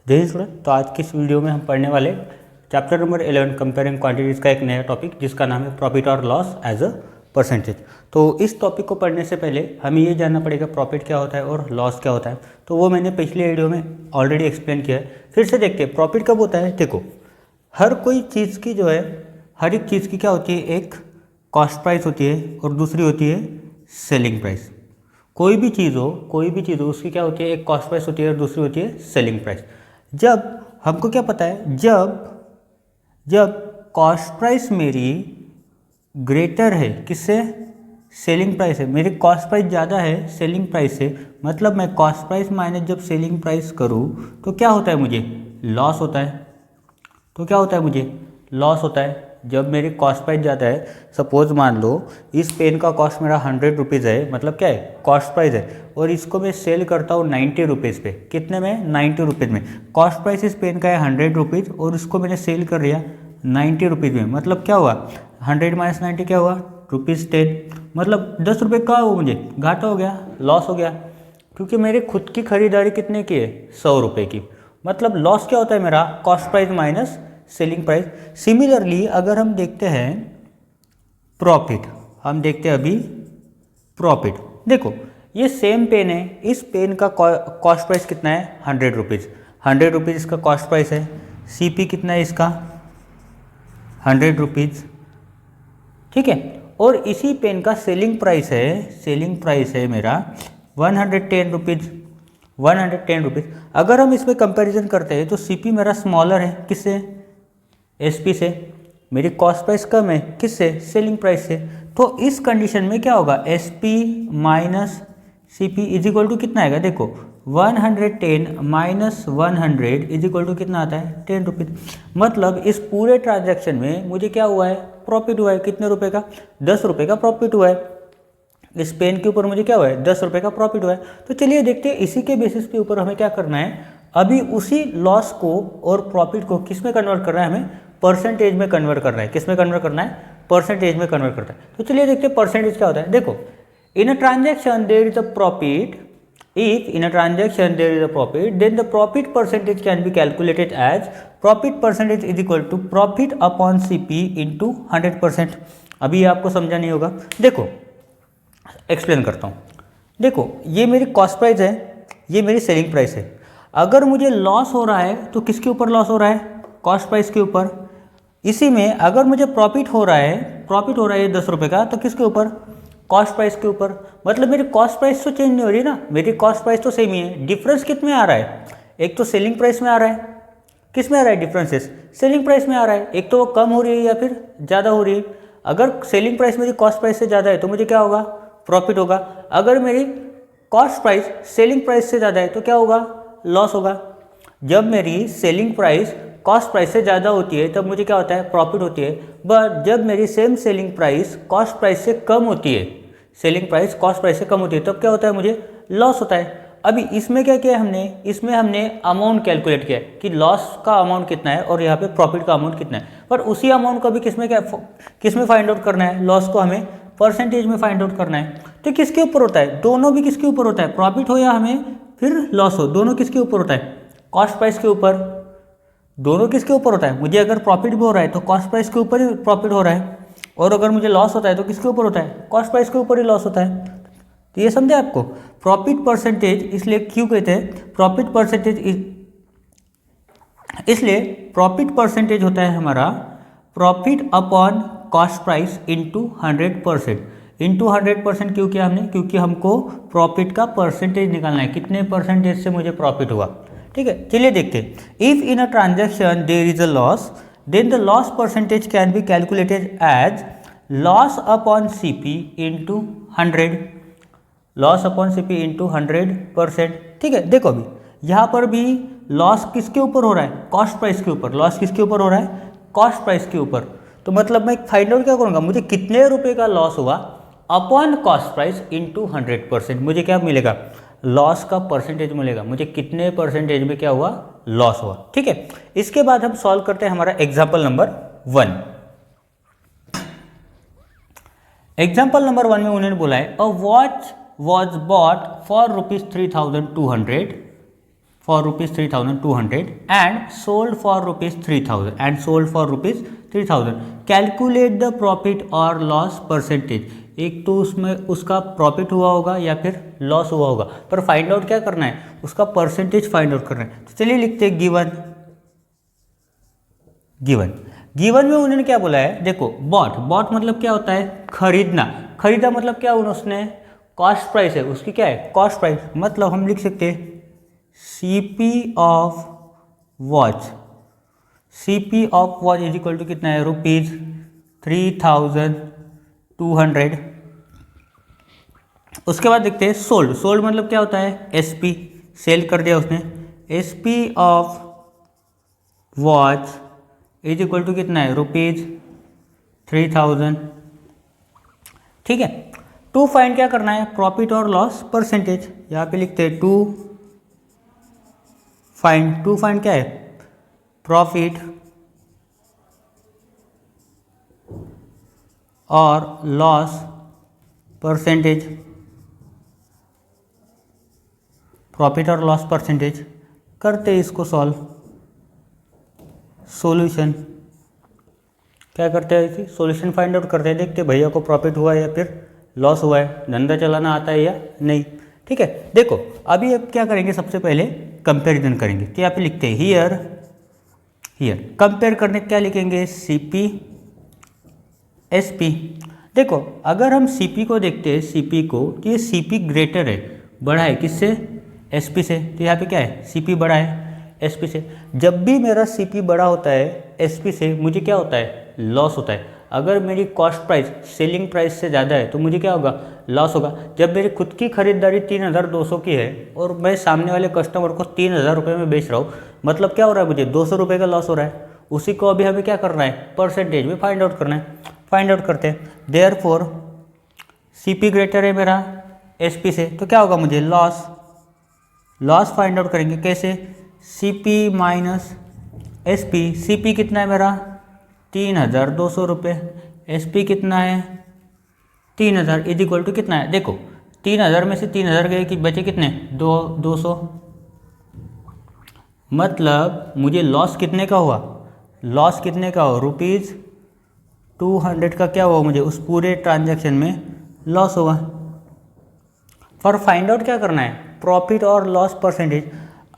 जय हिंद स्टूडेंट। तो आज की इस वीडियो में हम पढ़ने वाले चैप्टर नंबर 11 कंपेयरिंग क्वांटिटीज़ का एक नया टॉपिक जिसका नाम है प्रॉफिट और लॉस एज अ परसेंटेज। तो इस टॉपिक को पढ़ने से पहले हमें ये जानना पड़ेगा प्रॉफिट क्या होता है और लॉस क्या होता है। तो वो मैंने पिछले वीडियो में ऑलरेडी एक्सप्लेन किया है। फिर से देखते हैं प्रॉफिट कब होता है। देखो, हर कोई चीज़ की जो है, हर एक चीज़ की क्या होती है, एक कॉस्ट प्राइस होती है और दूसरी होती है सेलिंग प्राइस। कोई भी चीज़ हो उसकी क्या होती है, एक कॉस्ट प्राइस होती है और दूसरी होती है सेलिंग प्राइस। जब हमको क्या पता है, जब कॉस्ट प्राइस मेरी ग्रेटर है किससे, सेलिंग प्राइस है, मेरी कॉस्ट प्राइस ज़्यादा है सेलिंग प्राइस से, मतलब मैं कॉस्ट प्राइस माइनस जब सेलिंग प्राइस करूँ तो क्या होता है, मुझे लॉस होता है। तो क्या होता है, मुझे लॉस होता है जब मेरी कॉस्ट प्राइस ज़्यादा है। सपोज मान लो इस पेन का कॉस्ट मेरा 100 रुपीज़ है, मतलब क्या है, कॉस्ट प्राइस है, और इसको मैं सेल करता हूँ 90 रुपीज़ पे। कितने में, 90 रुपीज़ में। कॉस्ट प्राइस इस पेन का है 100 रुपीज़ और इसको मैंने सेल कर दिया 90 रुपीज़ में। मतलब क्या हुआ, 100 माइनस 90 क्या हुआ, ₹10। मतलब 10 रुपये का वो मुझे घाटा हो गया, लॉस हो गया, क्योंकि मेरी खुद की खरीदारी कितने की है, 100 रुपये की। मतलब लॉस क्या होता है मेरा, cost price minus selling price. Similarly अगर हम देखते हैं प्रॉफिट, हम देखते हैं अभी प्रॉफिट। देखो ये सेम पेन है, इस पेन का कॉस्ट प्राइस कितना है, 100 रुपीज़। 100 रुपीज़ इसका कॉस्ट प्राइस है। सीपी कितना है इसका, 100 रुपीज़, ठीक है। और इसी पेन का सेलिंग प्राइस है मेरा 110 रुपीज़, 110 रुपीज़। अगर हम इसमें कंपैरिजन करते हैं तो सीपी मेरा स्मॉलर है किससे, एसपी से। मेरी कॉस्ट प्राइस कम है किससे, सेलिंग प्राइस से। तो इस कंडीशन में क्या होगा, SP minus CP is equal to कितना आएगा, देखो 110 माइनस 100 इज इक्वल टू कितना आता है, 10 रुपीज़। मतलब इस पूरे ट्रांजैक्शन में मुझे क्या हुआ है, प्रॉफिट हुआ है। कितने रुपए का, 10 रुपये का प्रॉफिट हुआ है। इस पेन के ऊपर मुझे क्या हुआ है, 10 रुपये का प्रॉफिट हुआ है। तो चलिए देखते हैं इसी के बेसिस के ऊपर हमें क्या करना है। अभी उसी लॉस को और प्रॉफिट को किस में कन्वर्ट करना है, हमें परसेंटेज में कन्वर्ट करना है। किस में कन्वर्ट करना है, परसेंटेज में कन्वर्ट करना है। तो चलिए देखते हैं परसेंटेज क्या होता है। देखो, in a transaction there is a profit, if in a transaction there is a profit, then the profit percentage can be calculated as profit percentage is equal to profit upon CP into 100%। अभी ये आपको समझा नहीं होगा, देखो explain करता हूँ। देखो ये मेरी कॉस्ट प्राइस है, ये मेरी सेलिंग प्राइस है। अगर मुझे लॉस हो रहा है तो किसके ऊपर लॉस हो रहा है, कॉस्ट प्राइस के ऊपर। इसी में अगर मुझे प्रॉफिट हो रहा है 10 रुपये का, तो किसके ऊपर, कॉस्ट प्राइस के ऊपर। मतलब मेरी कॉस्ट प्राइस तो चेंज नहीं हो रही ना, मेरी कॉस्ट प्राइस तो सेम ही है। डिफरेंस कित में आ रहा है, एक तो सेलिंग प्राइस में आ रहा है, किस में आ रहा है डिफरेंसेस, सेलिंग प्राइस में आ रहा है। एक तो वो कम हो रही है या फिर ज़्यादा हो रही है। अगर सेलिंग प्राइस मेरी कॉस्ट प्राइस से ज़्यादा है तो मुझे क्या होगा, प्रॉफिट होगा। अगर मेरी कॉस्ट प्राइस सेलिंग प्राइस से ज़्यादा है तो क्या होगा, लॉस होगा। जब मेरी सेलिंग प्राइस कॉस्ट प्राइस से ज़्यादा होती है तब मुझे क्या होता है, प्रॉफिट होती है। बट जब मेरी same selling price cost price से कम होती है, सेलिंग प्राइस कॉस्ट प्राइस से कम होती है, तब क्या होता है, मुझे लॉस होता है। अभी इसमें क्या किया हमने, इसमें हमने अमाउंट कैलकुलेट किया कि लॉस का अमाउंट कितना है और यहाँ पे प्रॉफिट का अमाउंट कितना है। पर उसी अमाउंट को भी किसमें फाइंड आउट करना है, लॉस को हमें परसेंटेज में फाइंड आउट करना है। तो किसके ऊपर होता है, दोनों भी किसके ऊपर होता है, प्रॉफिट हो या हमें फिर लॉस हो, दोनों किसके ऊपर होता है, कॉस्ट प्राइस के ऊपर। दोनों किसके ऊपर होता है, मुझे अगर प्रॉफिट भी हो रहा है तो कॉस्ट प्राइस के ऊपर ही प्रॉफिट हो रहा है, और अगर मुझे लॉस होता है तो किसके ऊपर होता है, कॉस्ट प्राइस के ऊपर ही लॉस होता है। तो ये समझे आपको, प्रॉफिट परसेंटेज इसलिए क्यों कहते हैं प्रॉफिट परसेंटेज, इसलिए प्रॉफिट परसेंटेज होता है हमारा profit upon cost price into 100%। Into 100% क्यों किया हमने, क्योंकि हमको प्रॉफिट का परसेंटेज निकालना है, कितने परसेंटेज से मुझे प्रॉफिट हुआ। ठीक है, चलिए देखते हैं। If in a transaction there is a loss, then the loss percentage can be calculated as loss upon CP into 100, loss upon CP into 100%। ठीक है, देखो अभी यहाँ पर भी लॉस किसके ऊपर हो रहा है, कॉस्ट प्राइस के ऊपर। लॉस किसके ऊपर हो रहा है, कॉस्ट प्राइस के ऊपर। तो मतलब मैं फाइंड आउट क्या करूँगा, मुझे कितने रुपए का लॉस हुआ अपॉन कॉस्ट प्राइस इंटू 100%। मुझे क्या मिलेगा, लॉस का परसेंटेज मिलेगा, मुझे कितने परसेंटेज में क्या हुआ, लॉस हुआ। ठीक है, इसके बाद हम सॉल्व करते हैं हमारा एग्जाम्पल नंबर 1। एग्जाम्पल नंबर 1 में उन्होंने बोला है a watch was bought for ₹3200। for rupees 3200 and sold for rupees 3000 calculate the profit और लॉस परसेंटेज। एक तो उसमें उसका प्रॉफिट हुआ होगा या फिर लॉस हुआ होगा, पर फाइंड आउट क्या करना है, उसका परसेंटेज फाइंड आउट करना है। तो चलिए लिखते हैं गिवन में उन्होंने क्या बोला है, देखो बॉट मतलब क्या होता है, खरीदा मतलब क्या उसने कॉस्ट प्राइस है उसकी, क्या है कॉस्ट प्राइस, मतलब हम लिख सकते हैं CP of watch is equal to कितना है, ₹3200। उसके बाद देखते हैं सोल्ड मतलब क्या होता है, SP, सेल कर दिया उसने, SP of watch is equal to कितना है, ₹3000। ठीक है, टू फाइंड क्या करना है, प्रॉफिट और लॉस परसेंटेज। यहाँ पे लिखते हैं टू फाइंड क्या है, प्रॉफिट और लॉस परसेंटेज, करते इसको सॉल्व। सॉल्यूशन क्या करते हैं, इसी सॉल्यूशन फाइंड आउट करते हैं, देखते हैं भैया को प्रॉफिट हुआ है या फिर लॉस हुआ है, धंधा चलाना आता है या नहीं। ठीक है, देखो अभी अब क्या करेंगे, सबसे पहले कंपैरिजन करेंगे। तो यहाँ पे लिखते हैं हियर कंपेयर करने क्या लिखेंगे, CP SP। देखो अगर हम CP को देखते हैं, CP को, तो ये CP ग्रेटर है, बड़ा है किससे, SP से। तो यहाँ पे क्या है, CP बड़ा है SP से। जब भी मेरा CP बड़ा होता है SP से, मुझे क्या होता है, लॉस होता है। अगर मेरी कॉस्ट प्राइस सेलिंग प्राइस से ज़्यादा है तो मुझे क्या होगा, लॉस होगा। जब मेरी खुद की खरीदारी 3200 की है और मैं सामने वाले कस्टमर को 3000 रुपये में बेच रहा हूँ, मतलब क्या हो रहा है, मुझे 200 रुपये का लॉस हो रहा है। उसी को अभी हमें क्या करना है, परसेंटेज में फाइंड आउट करना है। फाइंड आउट करते हैं, देयरफॉर CP ग्रेटर है मेरा SP से, तो क्या होगा, मुझे लॉस फाइंड आउट करेंगे कैसे, CP माइनस SP। CP कितना है मेरा, 3200 रुपये, SP कितना है 3000, इज इक्वल टू कितना है, देखो 3000 में से 3000 गए कि बचे कितने, 200। मतलब मुझे लॉस कितने का हुआ, ₹200 का क्या हुआ, मुझे उस पूरे ट्रांजैक्शन में लॉस हुआ। पर फाइंड आउट क्या करना है, प्रॉफिट और लॉस परसेंटेज।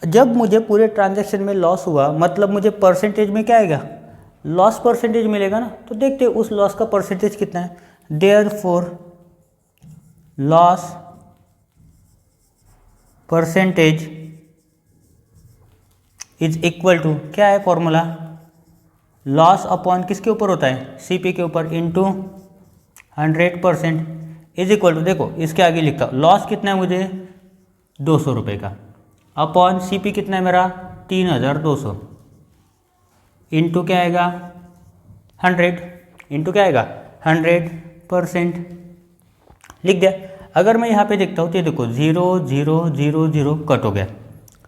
जब मुझे पूरे ट्रांजैक्शन में लॉस हुआ, मतलब मुझे परसेंटेज में क्या आएगा, लॉस परसेंटेज मिलेगा ना। तो देखते हैं उस लॉस का परसेंटेज कितना है। Therefore loss percentage is equal to, क्या है फॉर्मूला, लॉस अपॉन किसके ऊपर होता है, CP के ऊपर, इंटू 100% इज इक्वल टू, देखो इसके आगे लिखता हूँ, लॉस कितना है मुझे 200 रुपये का, अपॉन CP कितना है मेरा 3200, इंटू क्या आएगा 100, इंटू क्या आएगा 100% लिख दिया। अगर मैं यहाँ पे देखता हूँ तो ये देखो 0 0 0 0 कट हो गया।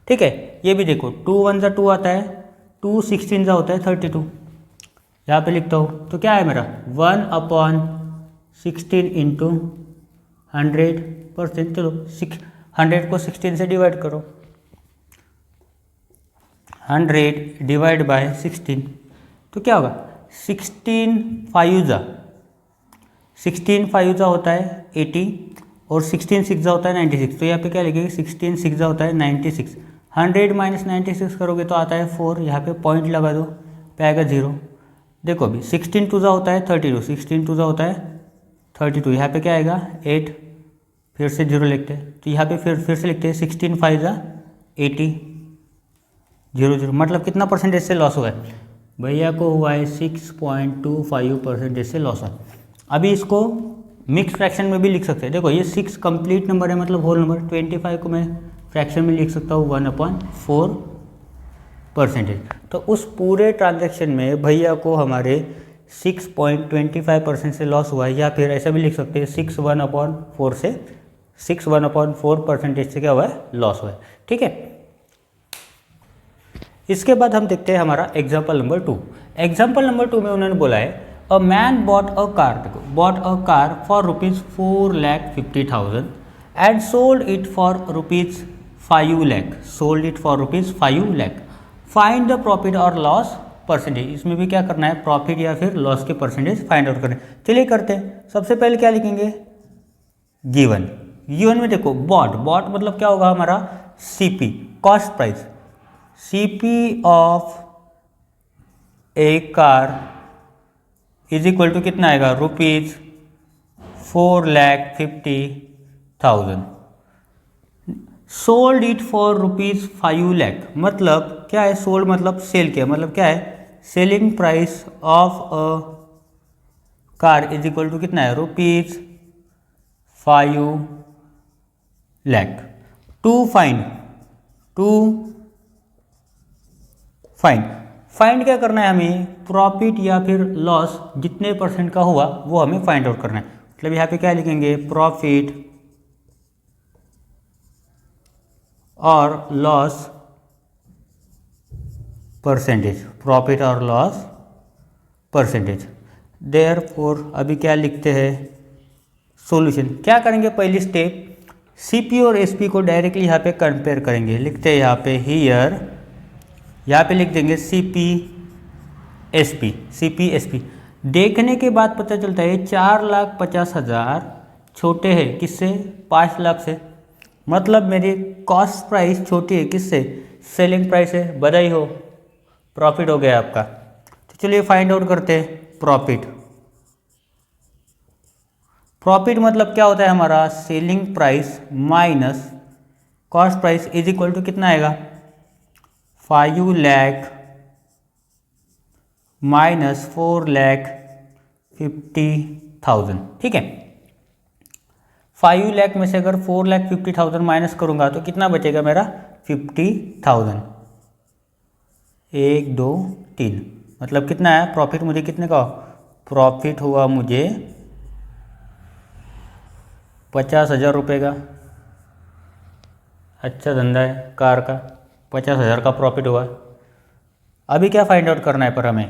ठीक है, ये भी देखो 2 1 जा 2 आता है, 2 16 जा होता है 32। यहाँ पे लिखता हूँ तो क्या है मेरा 1/16 इंटू 100%। चलो 100 को 16 से डिवाइड करो, 100 डिवाइड बाय 16 तो क्या होगा 16 5 जा होता है 80 और 16 6 जा होता है 96। तो यहाँ पे क्या लिखेंगे 16 6 जा होता है 96। 100 माइनस 96 करोगे तो आता है 4, यहाँ पे पॉइंट लगा दो, पे आएगा 0। देखो अभी 16 2 जा होता है 32, 16 2 जा होता है 32, यहाँ पे क्या आएगा 8, फिर से 0 लिखते हैं। तो यहाँ पे फिर से लिखते हैं 16 5 जा 80 0 0, मतलब कितना परसेंटेज से लॉस हुआ है, भैया को हुआ है 6.25% से लॉस हुआ। अभी इसको मिक्स फ्रैक्शन में भी लिख सकते हैं। देखो ये 6 कंप्लीट नंबर है, मतलब होल नंबर। 25 को मैं फ्रैक्शन में लिख सकता हूँ 1/4%। तो उस पूरे ट्रांजैक्शन में भैया को हमारे 6.25% से लॉस हुआ है, या फिर ऐसा भी लिख सकते हैं 6/1/4% से क्या हुआ है, लॉस हुआ है। ठीक है, इसके बाद हम देखते हैं हमारा एग्जाम्पल नंबर 2। एग्जाम्पल नंबर 2 में उन्होंने बोला है a man bought a car for ₹4,50,000 and sold it for 5 lakh, sold it for ₹5 lakh. Find the profit और लॉस परसेंटेज, इसमें भी क्या करना है, प्रॉफिट या फिर लॉस के परसेंटेज फाइंड आउट करना है। चलिए करते हैं। सबसे पहले क्या लिखेंगे, गिवन। गिवन में देखो बॉट, बॉट मतलब क्या होगा हमारा, CP, cost price. CP of a car is equal to कितना आएगा, ₹4,50,000। सोल्ड इट फॉर ₹5 लाख, मतलब क्या है, सोल्ड मतलब सेल किया, मतलब क्या है, selling price of a car is equal to कितना है, ₹5 लाख। टू फाइंड क्या करना है हमें, प्रॉफिट या फिर लॉस जितने परसेंट का हुआ वो हमें फाइंड आउट करना है। मतलब यहाँ पे क्या लिखेंगे, प्रॉफिट और लॉस परसेंटेज, प्रॉफिट और लॉस परसेंटेज। देयरफॉर अभी क्या लिखते हैं, सॉल्यूशन। क्या करेंगे, पहली स्टेप, सीपी और एसपी को डायरेक्टली यहाँ पे कंपेयर करेंगे। लिखते हैं यहाँ पे हियर, यहाँ पे लिख देंगे सीपी एसपी। देखने के बाद पता चलता है 4,50,000 छोटे हैं किससे, 5 लाख से। मतलब मेरी कॉस्ट प्राइस छोटी है किससे, सेलिंग प्राइस है। बधाई हो, प्रॉफिट हो गया आपका। तो चलिए फाइंड आउट करते हैं प्रॉफिट। प्रॉफिट मतलब क्या होता है हमारा, selling price minus cost price is equal to कितना आएगा, 5 लाख माइनस 4,50,000। ठीक है, 5 लाख में से अगर 4,50,000 माइनस करूंगा तो कितना बचेगा मेरा, 50,000। 1 2 3, मतलब कितना है प्रॉफिट, मुझे कितने का प्रॉफिट हुआ, मुझे 50,000 रुपये का। अच्छा धंधा है कार का, 50,000 का प्रॉफिट हुआ। अभी क्या फाइंड आउट करना है पर हमें,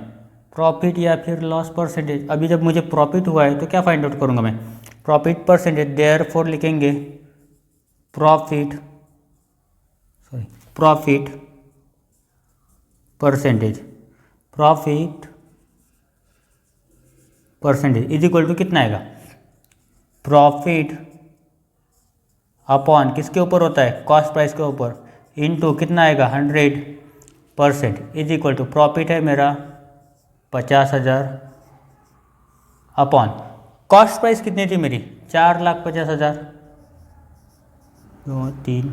प्रॉफिट या फिर लॉस परसेंटेज। अभी जब मुझे प्रॉफिट हुआ है तो क्या फाइंड आउट करूंगा मैं, प्रॉफिट परसेंटेज। देयरफॉर लिखेंगे profit percentage is equal to कितना आएगा, प्रॉफिट अपॉन किसके ऊपर होता है, कॉस्ट प्राइस के ऊपर, इनटू कितना आएगा 100% इज इक्वल टू प्रॉफिट है मेरा 50,000 अपॉन कॉस्ट प्राइस कितनी थी मेरी, 4,50,000। 2 3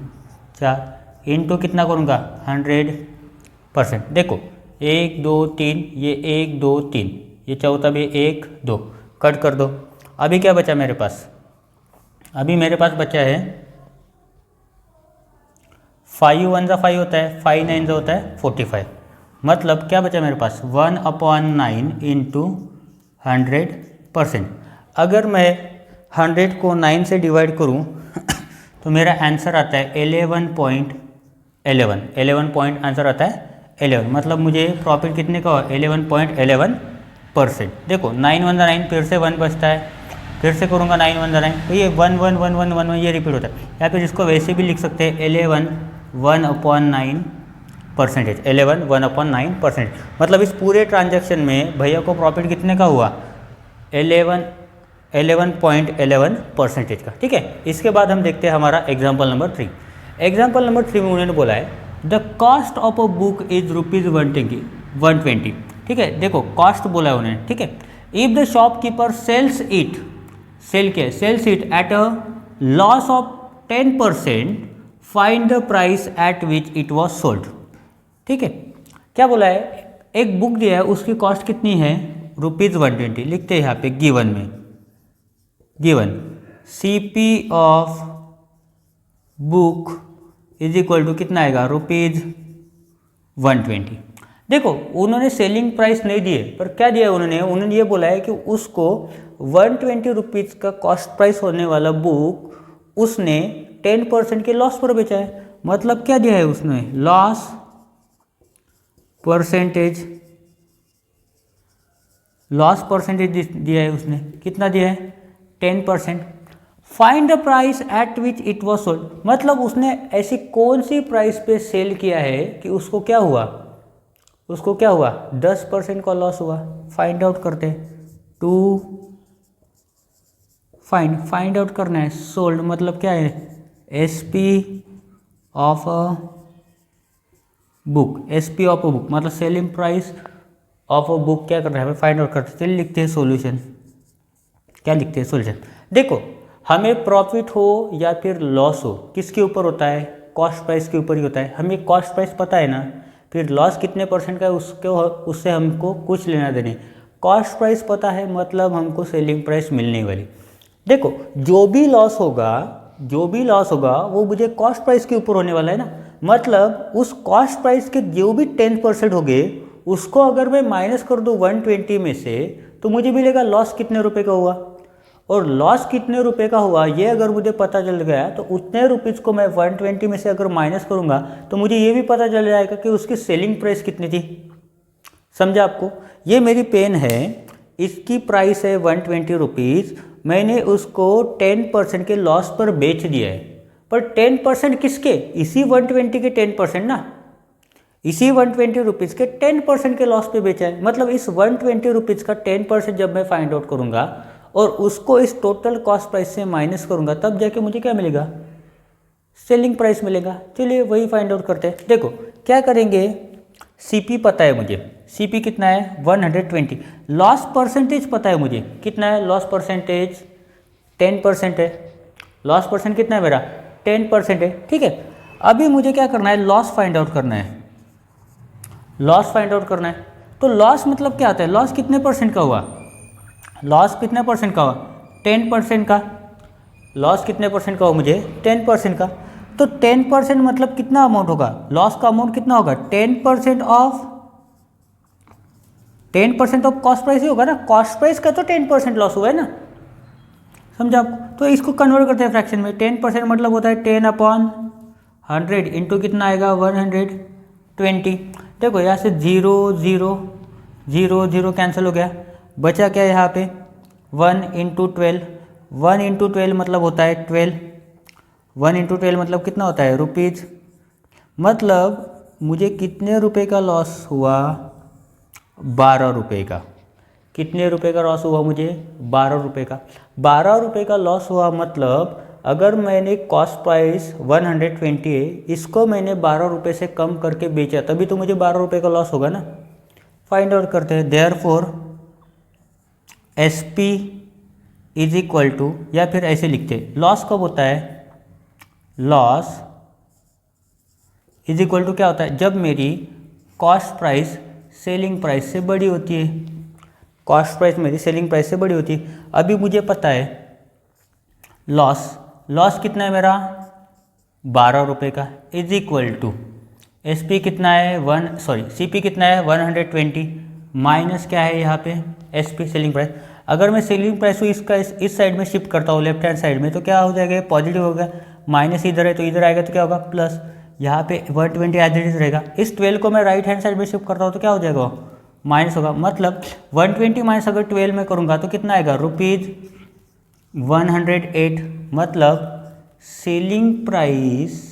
4 इनटू कितना करूँगा 100%। देखो 1 2 3, ये 1 2 3, ये चौथा भी 1 2, कट कर दो। अभी क्या बचा मेरे पास, अभी मेरे पास बचा है 5 1 जा 5 होता है, 5 9 जा होता है 45। मतलब क्या बचा मेरे पास 1/9 इंटू 100%। अगर मैं 100 को 9 से डिवाइड करूं तो मेरा आंसर आता है 11 पॉइंट आंसर आता है 11। मतलब मुझे प्रॉफिट कितने का हो, 11.11%। देखो 9 1 9, फिर से 1 बचता है, फिर से करूँगा 9 1 9, तो ये 1 1 1 1 1 1 ये रिपीट होता है। या फिर इसको वैसे भी लिख सकते हैं 11 1/9%। 11 1/9%। मतलब इस पूरे ट्रांजैक्शन में भैया को प्रॉफिट कितने का हुआ, 11.11% का। ठीक है, इसके बाद हम देखते हैं हमारा एग्जाम्पल नंबर 3। एग्जाम्पल नंबर 3 में उन्होंने बोला है the cost of a book is ₹120। ठीक है, देखो कॉस्ट बोला है उन्होंने। ठीक है, if the shopkeeper sells it at a loss of 10%, find the price at which it was sold. ठीक है, क्या बोला है, एक बुक दिया है, उसकी कॉस्ट कितनी है ₹120। लिखते हैं यहाँ पे गिवन में, given CP of book is equal to कितना आएगा ₹120। देखो उन्होंने सेलिंग प्राइस नहीं दिए, पर क्या दिया है उन्होंने ये बोला है कि उसको 120 रुपीज़ का कॉस्ट प्राइस होने वाला बुक उसने 10% के लॉस पर बेचा है। मतलब क्या दिया है उसने, लॉस परसेंटेज दिया है उसने। कितना दिया है, 10%। Find the price at which it was sold, मतलब उसने ऐसी कौन सी प्राइस पे सेल किया है कि उसको क्या हुआ, 10% का लॉस हुआ। फाइंड आउट करते हैं। टू फाइंड आउट करना है। सोल्ड मतलब क्या है, SP of a book, SP of a book मतलब selling price of a book क्या करना है हमें, फाइंड आउट करते हैं। चलिए लिखते हैं सॉल्यूशन। क्या लिखते हैं सॉल्यूशन। देखो हमें प्रॉफिट हो या फिर लॉस हो किसके ऊपर होता है, कॉस्ट प्राइस के ऊपर ही होता है। हमें कॉस्ट प्राइस पता है ना, फिर लॉस कितने परसेंट का है उससे हमको कुछ लेना देने। कॉस्ट प्राइस पता है मतलब हमको सेलिंग प्राइस मिलने वाली। देखो जो भी लॉस होगा वो मुझे कॉस्ट प्राइस के ऊपर होने वाला है ना, मतलब उस कॉस्ट प्राइस के जो भी 10% हो गए उसको अगर मैं माइनस कर दूँ 120 में से तो मुझे मिलेगा लॉस कितने रुपए का हुआ। और लॉस कितने रुपए का हुआ ये अगर मुझे पता चल गया तो उतने रुपीज़ को मैं 120 में से अगर माइनस करूँगा तो मुझे ये भी पता चल जाएगा कि उसकी सेलिंग प्राइस कितनी थी। समझा आपको। ये मेरी पेन है, इसकी प्राइस है 120 रुपीज़, मैंने उसको 10% के लॉस पर बेच दिया है। पर 10% किसके, इसी 120 के 10% ना, इसी 120 रुपीज़ के 10% के लॉस पे बेचा है। मतलब इस 120 रुपीज़ का 10% जब मैं फाइंड आउट करूँगा और उसको इस टोटल कॉस्ट प्राइस से माइनस करूँगा तब जाके मुझे क्या मिलेगा, सेलिंग प्राइस मिलेगा। चलिए वही फाइंड आउट करते हैं। देखो क्या करेंगे, सीपी पता है मुझे, सीपी कितना है 120, लॉस परसेंटेज पता है मुझे कितना है, लॉस परसेंटेज 10% है। लॉस परसेंट कितना है मेरा 10% है, ठीक है। अभी मुझे क्या करना है, लॉस फाइंड आउट करना है। लॉस फाइंड आउट करना है तो लॉस मतलब क्या आता है, लॉस कितने परसेंट का हुआ, लॉस कितने परसेंट का हुआ 10% का। लॉस कितने परसेंट का हुआ मुझे 10% का। तो 10% मतलब कितना अमाउंट होगा, लॉस का अमाउंट कितना होगा 10% ऑफ कॉस्ट प्राइस ही होगा ना, कॉस्ट प्राइस का तो 10% लॉस हुआ है ना। समझा आपको। तो इसको कन्वर्ट करते हैं फ्रैक्शन में। 10% मतलब होता है 10/100 इंटू कितना आएगा 120। देखो यहाँ से 0 0 0 0 कैंसिल हो गया, बचा क्या यहाँ पे 1 इंटू 12। 1 इंटू 12 मतलब होता है 12। 1 इंटू 12 मतलब कितना होता है रुपीज़। मतलब मुझे कितने रुपए का लॉस हुआ, 12 रुपये का। कितने रुपए का लॉस हुआ मुझे 12 रुपये का। 12 रुपये का लॉस हुआ मतलब अगर मैंने कॉस्ट प्राइस 120 है, इसको मैंने 12 रुपये से कम करके बेचा तभी तो मुझे 12 रुपये का लॉस होगा ना। फाइंड आउट करते हैं। Therefore SP is equal to, या फिर ऐसे लिखते हैं, लॉस कब होता है, लॉस इज इक्वल टू क्या होता है, जब मेरी कॉस्ट प्राइस सेलिंग प्राइस से बड़ी होती है। कॉस्ट प्राइस मेरी सेलिंग प्राइस से बड़ी होती है। अभी मुझे पता है लॉस कितना है मेरा 12 रुपये का, इज इक्वल टू SP कितना है CP कितना है 120 माइनस क्या है यहाँ पे SP सेलिंग प्राइस। अगर मैं सेलिंग प्राइस को इसका इस साइड में शिफ्ट करता हूँ लेफ्ट हैंड साइड में तो क्या हो जाएगा, पॉजिटिव होगा। माइनस इधर है तो इधर आएगा तो क्या होगा प्लस, यहाँ पे 120 एज इट इज रहेगा। इस 12 को मैं राइट हैंड साइड में शिफ्ट करता हूँ तो क्या हो जाएगा माइनस होगा। मतलब 120 माइनस अगर 12 में करूँगा तो कितना आएगा ₹108। मतलब सेलिंग प्राइस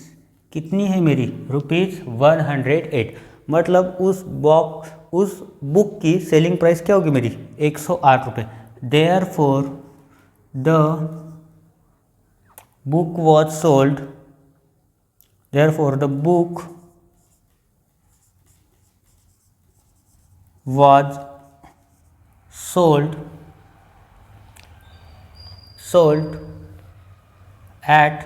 कितनी है मेरी ₹108। मतलब उस बुक की सेलिंग प्राइस क्या होगी मेरी 108 रुपये। Therefore the book was sold, therefore the book was sold at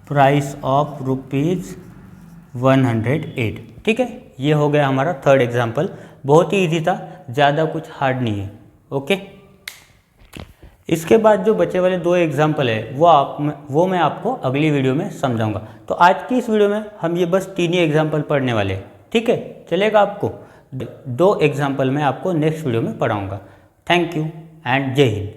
price of ₹108। ठीक है, ये हो गया हमारा थर्ड एग्जाम्पल। बहुत ही इजी था, ज़्यादा कुछ हार्ड नहीं है। ओके, इसके बाद जो बचे वाले 2 एग्जाम्पल है वो मैं आपको अगली वीडियो में समझाऊंगा। तो आज की इस वीडियो में हम ये बस 3 ही एग्जाम्पल पढ़ने वाले हैं। ठीक है, चलेगा आपको। 2 एग्जाम्पल मैं आपको नेक्स्ट वीडियो में पढ़ाऊंगा। थैंक यू एंड जय हिंद।